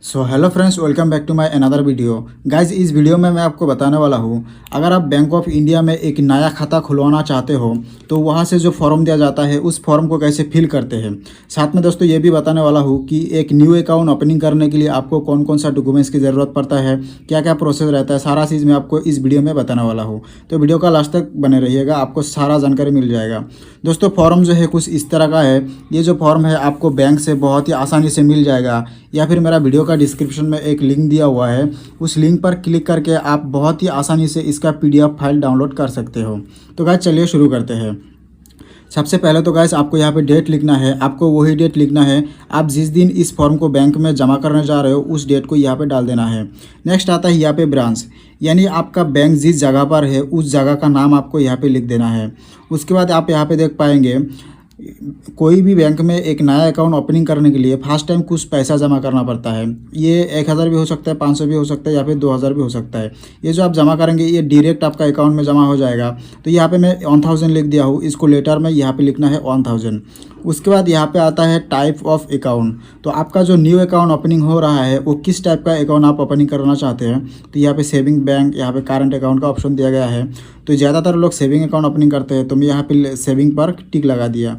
So hello friends, welcome back to my another video. Guys, इस video में मैं आपको बताने वाला हूँ, अगर आप बैंक ऑफ इंडिया में एक नया खाता खुलवाना चाहते हो तो वहाँ से जो फॉर्म दिया जाता है उस फॉर्म को कैसे फिल करते हैं। साथ में दोस्तों ये भी बताने वाला हूँ कि एक न्यू अकाउंट ओपनिंग करने के लिए आपको कौन कौन सा डॉक्यूमेंट्स की ज़रूरत पड़ता है, क्या क्या प्रोसेस रहता है, सारा चीज़ मैं आपको इस वीडियो में बताने वाला हूँ। तो वीडियो का लास्ट तक बने रहिएगा, आपको सारा जानकारी मिल जाएगा। दोस्तों फॉर्म जो है कुछ इस तरह का है। ये जो फॉर्म है आपको बैंक से बहुत ही आसानी से मिल जाएगा, या फिर मेरा वीडियो का डिस्क्रिप्शन में एक लिंक दिया हुआ है, उस लिंक पर क्लिक करके आप बहुत ही आसानी से इसका पीडीएफ फाइल डाउनलोड कर सकते हो। तो गाइस चलिए शुरू करते हैं। सबसे पहले तो गाइस आपको यहाँ पे डेट लिखना है, आपको वही डेट लिखना है आप जिस दिन इस फॉर्म को बैंक में जमा करने जा रहे हो उस डेट को यहाँ पे डाल देना है। नेक्स्ट आता है यहाँ पे ब्रांच, यानी आपका बैंक जिस जगह पर है उस जगह का नाम आपको यहाँ पे लिख देना है। उसके बाद आप यहाँ पे देख पाएंगे कोई भी बैंक में एक नया अकाउंट ओपनिंग करने के लिए फर्स्ट टाइम कुछ पैसा जमा करना पड़ता है। ये 1000 भी हो सकता है, 500 भी हो सकता है, या फिर 2000 भी हो सकता है। ये जो आप जमा करेंगे ये डायरेक्ट आपका अकाउंट में जमा हो जाएगा। तो यहाँ पे मैं 1000 लिख दिया हूँ, इसको लेटर में यहाँ पे लिखना है 1000। उसके बाद यहाँ पे आता है टाइप ऑफ अकाउंट। तो आपका जो न्यू अकाउंट ओपनिंग हो रहा है वो किस टाइप का अकाउंट आप ओपनिंग करना चाहते हैं। तो यहाँ पे सेविंग बैंक, यहाँ पे करंट अकाउंट का ऑप्शन दिया गया है। तो ज़्यादातर लोग सेविंग अकाउंट ओपनिंग करते हैं, तो मैं यहाँ पे सेविंग पर टिक लगा दिया।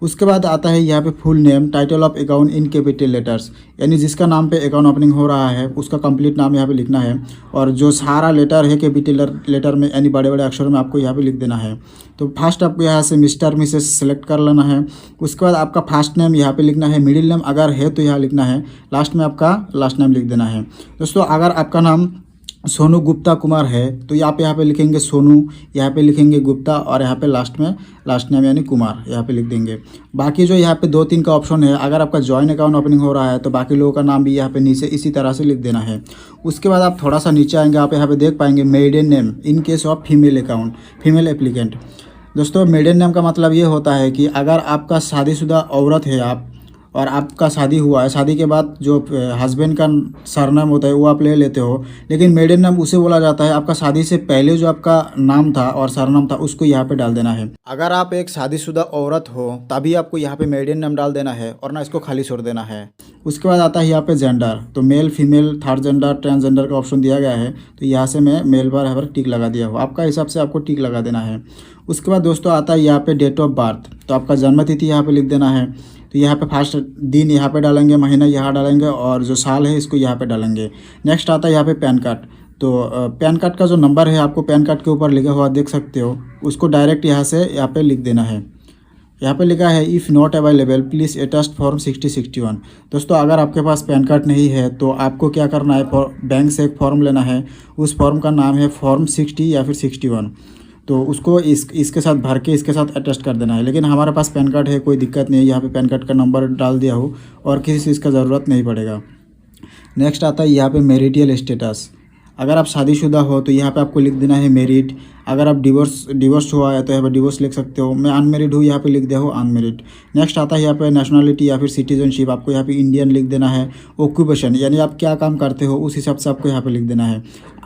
उसके बाद आता है यहाँ पे full name, title of account in capital letters, यानी जिसका नाम पे अकाउंट ओपनिंग हो रहा है उसका कंप्लीट नाम यहाँ पे लिखना है। और जो सारा लेटर है कैपिटल लेटर में यानी बड़े बड़े अक्षरों में आपको यहाँ पे लिख देना है। तो फर्स्ट आपको यहाँ से मिस्टर मिसेस सेलेक्ट कर लेना है। उसके बाद आपका फर्स्ट नेम यहाँ पे लिखना है, मिडिल नेम अगर है तो यहाँ लिखना है, लास्ट में आपका लास्ट नेम लिख देना है। दोस्तों अगर आपका नाम सोनू गुप्ता कुमार है तो आप यहाँ पे लिखेंगे सोनू, यहाँ पे लिखेंगे गुप्ता, और यहाँ पे लास्ट में लास्ट नेम यानी कुमार यहाँ पे लिख देंगे। बाकी जो यहाँ पे 2-3 का ऑप्शन है, अगर आपका जॉइन अकाउंट ओपनिंग हो रहा है तो बाकी लोगों का नाम भी यहाँ पे नीचे इसी तरह से लिख देना है। उसके बाद आप थोड़ा सा नीचे आएंगे, आप यहाँ पे देख पाएंगे maiden name in case of female account, female applicant. दोस्तों मेडन नेम का मतलब ये होता है कि अगर आपका शादीशुदा औरत है आप, और आपका शादी हुआ है, शादी के बाद जो हस्बैंड का सरनेम होता है वो आप ले लेते हो, लेकिन मेडन नेम उसे बोला जाता है आपका शादी से पहले जो आपका नाम था और सरनाम था उसको यहाँ पे डाल देना है। अगर आप एक शादीशुदा औरत हो तभी आपको यहाँ पे मेडन नेम डाल देना है, और ना इसको खाली छोड़ देना है। उसके बाद आता है यहाँ पे जेंडर, तो male, female, third gender, transgender का ऑप्शन दिया गया है। तो यहाँ से मैं मेल पर यहाँ पर टिक लगा दिया हूँ, आपका हिसाब से आपको टिक लगा देना है। उसके बाद दोस्तों आता है यहाँ पे डेट ऑफ बर्थ, तो आपका जन्म तिथि यहाँ पे लिख देना है। तो यहाँ पे फर्स्ट दिन यहाँ पे डालेंगे, महीना यहाँ डालेंगे, और जो साल है इसको यहाँ पे डालेंगे। नेक्स्ट आता है यहाँ पे पैन कार्ड। तो पैन कार्ड का जो नंबर है आपको पैन कार्ड के ऊपर लिखा हुआ देख सकते हो, उसको डायरेक्ट यहाँ से यहाँ पे लिख देना है। यहाँ पे लिखा है if not available please attest form 6061। दोस्तों अगर आपके पास पैन कार्ड नहीं है तो आपको क्या करना है, बैंक से एक फॉर्म लेना है, उस फॉर्म का नाम है फॉर्म 60 या फिर 61। तो उसको इसके साथ भर के इसके साथ अटेस्ट कर देना है। लेकिन हमारे पास पैन कार्ड है, कोई दिक्कत नहीं है, यहाँ पे पैन कार्ड का नंबर डाल दिया हो और किसी चीज़ का ज़रूरत नहीं पड़ेगा। नेक्स्ट आता है यहाँ पे मैरिटल स्टेटस, अगर आप शादीशुदा हो तो यहाँ पे आपको लिख देना है मैरिड। अगर आप डिवोर्स हुआ है तो यहाँ पे डिवोर्स लिख सकते हो। मैं अनमेरिड हूँ, यहाँ पे लिख दिया हो अनमेरिड। नेक्स्ट आता है यहाँ पे नेशनलिटी या फिर सिटीजनशिप, आपको यहाँ पे इंडियन लिख देना है। ऑक्यूपेशन, यानी आप क्या काम करते हो उस हिसाब से आपको यहाँ पे लिख देना है।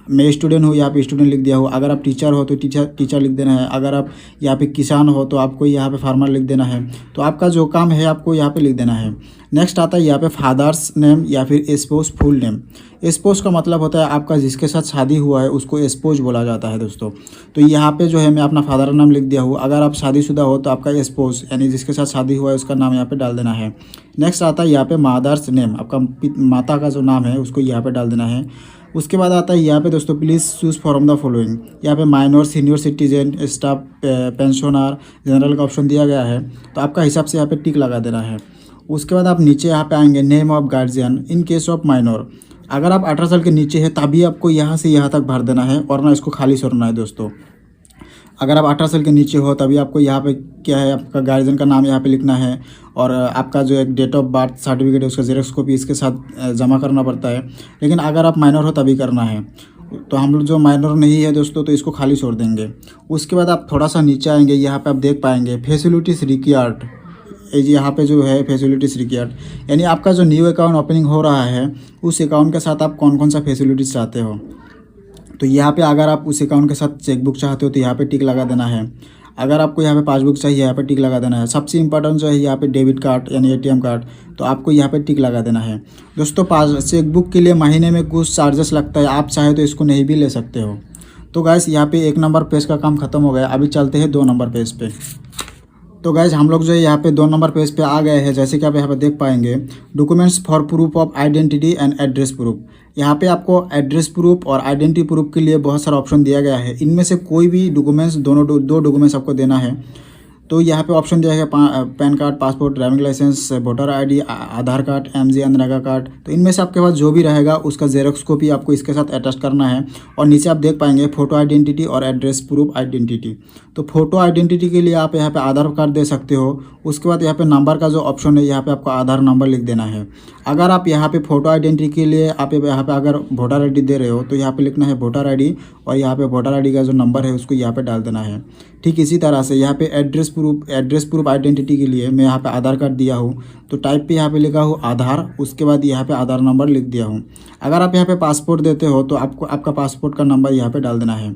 मैं स्टूडेंट हूँ, यहाँ पे स्टूडेंट लिख दिया हो। अगर आप टीचर हो तो टीचर लिख देना है। अगर आप यहाँ पे किसान हो तो आपको यहाँ पे फार्मर लिख देना है। तो आपका जो काम है आपको यहाँ पे लिख देना है। नेक्स्ट आता है यहाँ पे फादर्स नेम या फिर स्पोस फुल नेम। स्पोस का मतलब होता है आपका जिसके साथ शादी हुआ है उसको स्पोस बोला जाता है दोस्तों। तो यहाँ पे जो है मैं अपना फादर का नाम लिख दिया हूँ। अगर आप शादीशुदा हो तो आपका स्पोस यानी जिसके साथ शादी हुआ है उसका नाम यहाँ पे डाल देना है। नेक्स्ट आता है यहाँ पे मदर्स नेम, आपका माता का जो नाम है उसको यहाँ पे डाल देना है। उसके बाद आता है यहाँ पे दोस्तों please choose from the following, यहाँ पे minor, senior citizen, staff, pensioner, general का ऑप्शन दिया गया है। तो आपका हिसाब से यहाँ पे टिक लगा देना है। उसके बाद आप नीचे यहाँ पे आएंगे name of guardian in case of minor, अगर आप 18 साल के नीचे है तभी आपको यहाँ से यहाँ तक भर देना है, और ना इसको खाली छोड़ना है दोस्तों। अगर आप 18 साल के नीचे हो तभी आपको यहाँ पे क्या है आपका गार्जियन का नाम यहाँ पे लिखना है, और आपका जो एक डेट ऑफ बर्थ सर्टिफिकेट है उसका जेरॉक्स कॉपी इसके साथ जमा करना पड़ता है। लेकिन अगर आप माइनर हो तभी करना है। तो हम लोग जो माइनर नहीं है दोस्तों तो इसको खाली छोड़ देंगे। उसके बाद आप थोड़ा सा नीचे आएंगे, यहाँ पे आप देख पाएंगे फैसिलिटीज़ रिक्वायर्ड, यहाँ पे जो है फैसिलिटीज़ रिक्वायर्ड, यानी आपका जो न्यू अकाउंट ओपनिंग हो रहा है उस अकाउंट के साथ आप कौन कौन सा फैसिलिटीज़ चाहते हो। तो यहाँ पे अगर आप उस अकाउंट के साथ चेकबुक चाहते हो तो यहाँ पे टिक लगा देना है। अगर आपको यहाँ पे पासबुक चाहिए यहाँ पे टिक लगा देना है। सबसे इंपॉर्टेंट जो है यहाँ पे डेबिट कार्ड यानी ATM कार्ड, तो आपको यहाँ पे टिक लगा देना है। दोस्तों चेकबुक के लिए महीने में कुछ चार्जेस लगता है, आप चाहे तो इसको नहीं भी ले सकते हो। तो गाइस यहाँ पे 1 नंबर पेज का काम खत्म हो गया। अभी चलते हैं 2 नंबर पेज पे। तो गाइज हम लोग जो है यहाँ पे 2 नंबर पेज पे आ गए हैं। जैसे कि आप यहाँ पे देख पाएंगे, documents for proof of identity and address proof. यहाँ पे आपको एड्रेस प्रूफ और आइडेंटिटी प्रूफ के लिए बहुत सारा ऑप्शन दिया गया है। इनमें से कोई भी डॉक्यूमेंट्स दो डॉक्यूमेंट्स आपको देना है। तो यहाँ पे ऑप्शन दिया है PAN card, passport, driving licence, voter ID, Aadhaar card, MG NREGA card. तो इनमें से आपके पास जो भी रहेगा उसका जेरोक्स कॉपी आपको इसके साथ अटैच करना है। और नीचे आप देख पाएंगे फोटो आइडेंटिटी और एड्रेस प्रूफ आइडेंटिटी। तो फोटो आइडेंटिटी के लिए आप यहाँ पे आधार कार्ड दे सकते हो। उसके बाद यहाँ पे नंबर का जो ऑप्शन है, यहाँ पे आपको आधार नंबर लिख देना है। अगर आप यहाँ पे फोटो आइडेंटिटी के लिए आप यहाँ पे अगर वोटर ID दे रहे हो तो यहाँ पे लिखना है वोटर ID, और यहाँ पे वोटर ID का जो नंबर है उसको यहाँ पे डाल देना है। ठीक इसी तरह से यहाँ पे एड्रेस प्रूफ आइडेंटिटी के लिए मैं यहाँ पे आधार कार्ड दिया हूँ, तो टाइप पे यहाँ पे लिखा हूँ आधार, उसके बाद यहाँ पे आधार नंबर लिख दिया हूँ। अगर आप यहाँ पे पासपोर्ट देते हो तो आपको आपका पासपोर्ट का नंबर यहाँ पे डाल देना है।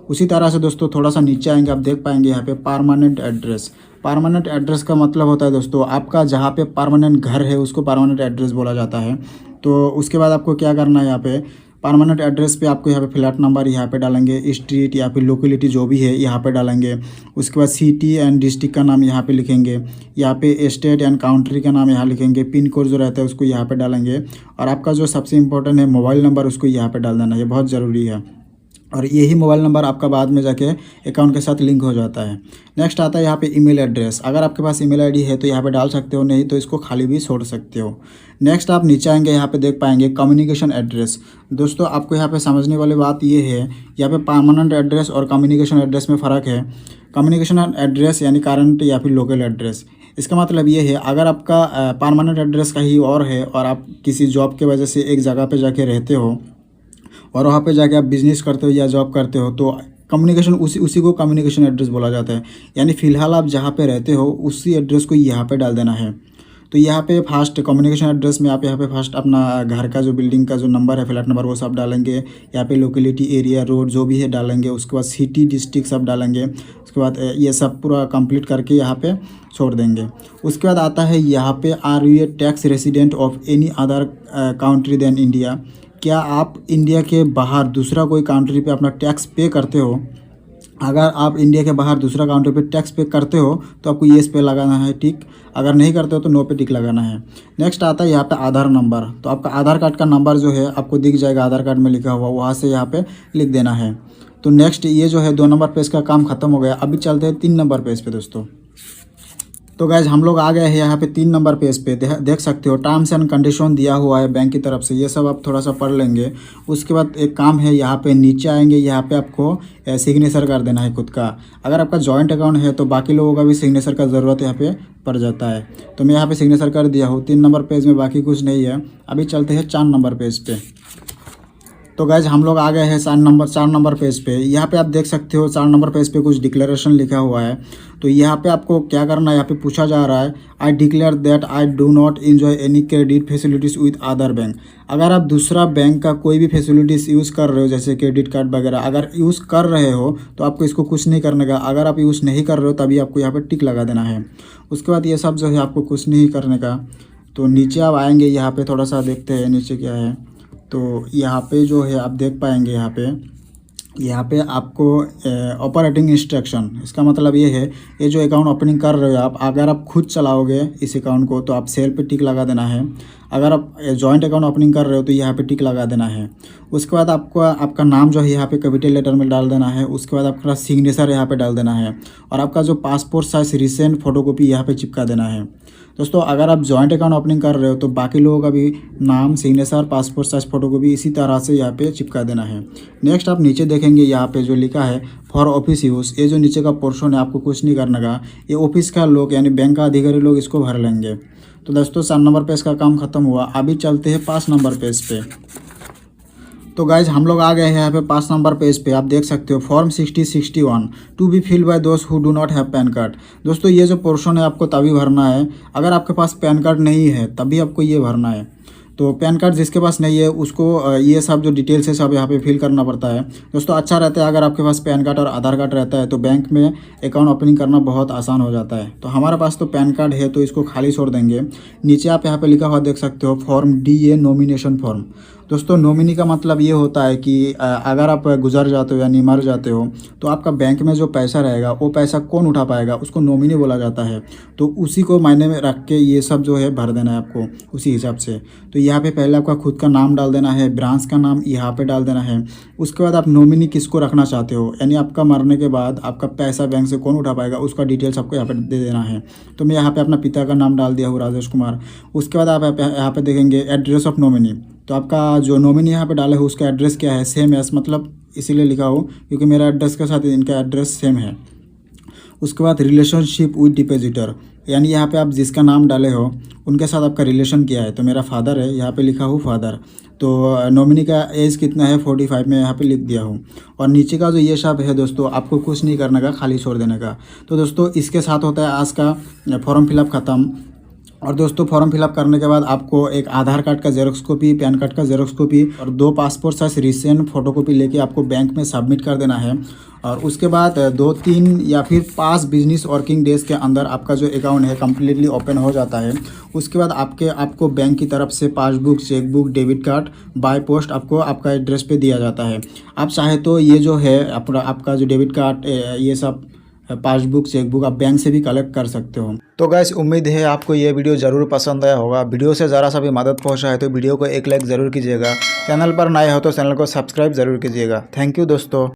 उसी तरह से दोस्तों थोड़ा सा नीचे आएंगे, आप देख पाएंगे यहाँ पे परमानेंट एड्रेस। परमानेंट एड्रेस का मतलब होता है दोस्तों आपका जहाँ पे परमानेंट घर है उसको परमानेंट एड्रेस बोला जाता है। तो उसके बाद आपको क्या करना है, यहाँ पे परमानेंट एड्रेस पे आपको यहाँ पे फ्लैट नंबर यहाँ पे डालेंगे, स्ट्रीट या फिर लोकेलिटी जो भी है यहाँ पे डालेंगे। उसके बाद सिटी एंड डिस्ट्रिक्ट का नाम यहाँ पे लिखेंगे, यहाँ पे स्टेट एंड काउंट्री का नाम यहाँ लिखेंगे, पिन कोड जो रहता है उसको यहाँ पे डालेंगे, और आपका जो सबसे इंपॉर्टेंट है मोबाइल नंबर उसको यहाँ पे डाल देना, ये बहुत ज़रूरी है। और यही मोबाइल नंबर आपका बाद में जाके अकाउंट के साथ लिंक हो जाता है। नेक्स्ट आता है यहाँ पे ईमेल एड्रेस। अगर आपके पास ईमेल ID है तो यहाँ पे डाल सकते हो, नहीं तो इसको खाली भी छोड़ सकते हो। नेक्स्ट आप नीचे आएंगे, यहाँ पे देख पाएंगे कम्युनिकेशन एड्रेस। दोस्तों आपको यहाँ पे समझने वाली बात ये है, यहाँ पे परमानेंट एड्रेस और कम्युनिकेशन एड्रेस में फ़र्क है। कम्युनिकेशन एड्रेस यानी करंट या फिर लोकल एड्रेस। इसका मतलब ये है अगर आपका परमानेंट एड्रेस कहीं और है और आप किसी जॉब की वजह से एक जगह पे जाके रहते हो और वहाँ पे जाके आप बिज़नेस करते हो या जॉब करते हो, तो कम्युनिकेशन उसी को कम्युनिकेशन एड्रेस बोला जाता है। यानी फ़िलहाल आप जहाँ पे रहते हो उसी एड्रेस को यहाँ पे डाल देना है। तो यहाँ पे फर्स्ट कम्युनिकेशन एड्रेस में आप यहाँ पे फर्स्ट अपना घर का जो बिल्डिंग का जो नंबर है, फ्लैट नंबर, वो सब डालेंगे। यहाँ पे लोकेलिटी, एरिया, रोड जो भी है डालेंगे। उसके बाद सिटी, डिस्ट्रिक्ट सब डालेंगे। उसके बाद ये सब पूरा कंप्लीट करके यहाँ पे छोड़ देंगे। उसके बाद आता है यहाँ पे are you a tax resident of any other country than India. क्या आप इंडिया के बाहर दूसरा कोई कंट्री पे अपना टैक्स पे करते हो? अगर आप इंडिया के बाहर दूसरा कंट्री पे टैक्स पे करते हो तो आपको येस पे लगाना है टिक, अगर नहीं करते हो तो नो पे टिक लगाना है। नेक्स्ट आता है यहाँ पे आधार नंबर। तो आपका आधार कार्ड का नंबर जो है आपको दिख जाएगा, आधार कार्ड में लिखा हुआ, वहाँ से यहाँ पे लिख देना है। तो नेक्स्ट ये जो है 2 नंबर पेज का काम खत्म हो गया। अभी चलते हैं 3 नंबर पेज पे दोस्तों। तो गाइज हम लोग आ गए हैं यहाँ पे 3 नंबर पेज पे। देख सकते हो टर्म्स एंड कंडीशन दिया हुआ है बैंक की तरफ से, ये सब आप थोड़ा सा पढ़ लेंगे। उसके बाद एक काम है, यहाँ पे नीचे आएंगे, यहाँ पे आपको सिग्नेचर कर देना है खुद का। अगर आपका जॉइंट अकाउंट है तो बाकी लोगों का भी सिग्नेचर का ज़रूरत यहाँ पे पड़ जाता है। तो मैं यहाँ पे सिग्नेचर कर दिया हूँ 3 नंबर पेज में, बाकी कुछ नहीं है। अभी चलते हैं 4 नंबर पेज पे। तो गाइज हम लोग आ गए हैं 4 नंबर पेज पे। यहाँ पे आप देख सकते हो 4 नंबर पेज पे कुछ डिक्लेरेशन लिखा हुआ है। तो यहाँ पे आपको क्या करना है, यहाँ पे पूछा जा रहा है I declare that I do not enjoy any credit facilities with other bank. अगर आप दूसरा बैंक का कोई भी फैसिलिटीज़ यूज़ कर रहे हो, जैसे क्रेडिट कार्ड वगैरह अगर यूज़ कर रहे हो तो आपको इसको कुछ नहीं करने का। अगर आप यूज़ नहीं कर रहे हो तभी आपको यहाँ पर टिक लगा देना है। उसके बाद ये सब जो है आपको कुछ नहीं करने का। तो नीचे आप आएँगे, यहाँ पर थोड़ा सा देखते हैं नीचे क्या है। तो यहाँ पे जो है आप देख पाएंगे, यहाँ पे आपको ऑपरेटिंग इंस्ट्रक्शन, इसका मतलब ये है ये जो अकाउंट ओपनिंग कर रहे हो आप, अगर आप खुद चलाओगे इस अकाउंट को तो आप सेल पे टिक लगा देना है। अगर आप जॉइंट अकाउंट ओपनिंग कर रहे हो तो यहाँ पे टिक लगा देना है। उसके बाद आपका नाम जो है यहाँ पे कैपिटल लेटर में डाल देना है। उसके बाद आपका सिग्नेचर यहाँ पे डाल देना है, और आपका जो पासपोर्ट साइज रिसेंट फोटोकॉपी यहाँ पे चिपका देना है। दोस्तों अगर आप जॉइंट अकाउंट ओपनिंग कर रहे हो तो बाकी लोगों का भी नाम, सिग्नेचर, पासपोर्ट साइज फोटोकॉपी इसी तरह से यहाँ पे चिपका देना है। नेक्स्ट आप नीचे देखेंगे यहाँ पे जो लिखा है फॉर ऑफिस यूज़, ये जो नीचे का पोर्शन है आपको कुछ नहीं करने का, ये ऑफिस का लोग यानी बैंक का अधिकारी लोग इसको भर लेंगे। तो दोस्तों 4 नंबर पेज का काम खत्म हुआ। अभी चलते हैं 5 नंबर पेज पे। तो गाइज हम लोग आ गए हैं यहाँ पे 5 नंबर पेज पे। आप देख सकते हो form 6061 to be fill by दोस्त who do not have PAN card. दोस्तों ये जो पोर्शन है आपको तभी भरना है अगर आपके पास पैन कार्ड नहीं है, तभी आपको ये भरना है। तो पैन कार्ड जिसके पास नहीं है उसको ये सब जो डिटेल्स है सब यहाँ पे फिल करना पड़ता है। दोस्तों अच्छा रहता है अगर आपके पास पैन कार्ड और आधार कार्ड रहता है तो बैंक में अकाउंट ओपनिंग करना बहुत आसान हो जाता है। तो हमारे पास तो पैन कार्ड है तो इसको खाली छोड़ देंगे। नीचे आप यहाँ पे लिखा हुआ देख सकते हो फॉर्म DA नॉमिनेशन फॉर्म। दोस्तों नॉमिनी का मतलब ये होता है कि अगर आप गुजर जाते हो यानी मर जाते हो तो आपका बैंक में जो पैसा रहेगा वो पैसा कौन उठा पाएगा, उसको नॉमिनी बोला जाता है। तो उसी को मायने में रख के ये सब जो है भर देना है आपको उसी हिसाब से। तो यहाँ पे पहले आपका खुद का नाम डाल देना है, ब्रांच का नाम यहाँ पे डाल देना है। उसके बाद आप नॉमिनी किसको रखना चाहते हो, यानी आपका मरने के बाद आपका पैसा बैंक से कौन उठा पाएगा उसका डिटेल्स आपको यहाँ पे दे देना है। तो मैं यहाँ पे अपना पिता का नाम डाल दिया हूँ राजेश कुमार। उसके बाद आप यहाँ पे देखेंगे एड्रेस ऑफ नॉमिनी। तो आपका जो नॉमिनी यहाँ पे डाले हो उसका एड्रेस क्या है, सेम एस, मतलब इसीलिए लिखा हो क्योंकि मेरा एड्रेस के साथ इनका एड्रेस सेम है। उसके बाद रिलेशनशिप विद डिपॉजिटर, यानी यहाँ पे आप जिसका नाम डाले हो उनके साथ आपका रिलेशन क्या है। तो मेरा फादर है, यहाँ पे लिखा हूँ फादर। तो नॉमिनी का एज कितना है 45 में यहाँ पे लिख दिया हूँ। और नीचे का जो ये शब्द है दोस्तों आपको कुछ नहीं करने का, खाली छोड़ देने का। तो दोस्तों इसके साथ होता है आज का फॉर्म फिलअप ख़त्म। और दोस्तों फॉर्म फिलअप करने के बाद आपको एक आधार कार्ड का जेरोक्स कॉपी, पैन कार्ड का जेरोक्स कॉपी और 2 पासपोर्ट साइज रिसेंट फोटोकॉपी लेके आपको बैंक में सबमिट कर देना है। और उसके बाद 2, 3 या फिर 5 बिजनेस वर्किंग डेज़ के अंदर आपका जो अकाउंट है कम्प्लीटली ओपन हो जाता है। उसके बाद आपको बैंक की तरफ से passbook, chequebook, debit card by post आपको आपका एड्रेस पे दिया जाता है। आप चाहे तो ये जो है आपका जो डेबिट कार्ड ये सब पासबुक, चेकबुक आप बैंक से भी कलेक्ट कर सकते हो। तो गाइस उम्मीद है आपको ये वीडियो ज़रूर पसंद आया होगा। वीडियो से ज़रा सा भी मदद पहुंचा है तो वीडियो को एक लाइक ज़रूर कीजिएगा। चैनल पर नए हो तो चैनल को सब्सक्राइब ज़रूर कीजिएगा। थैंक यू दोस्तों।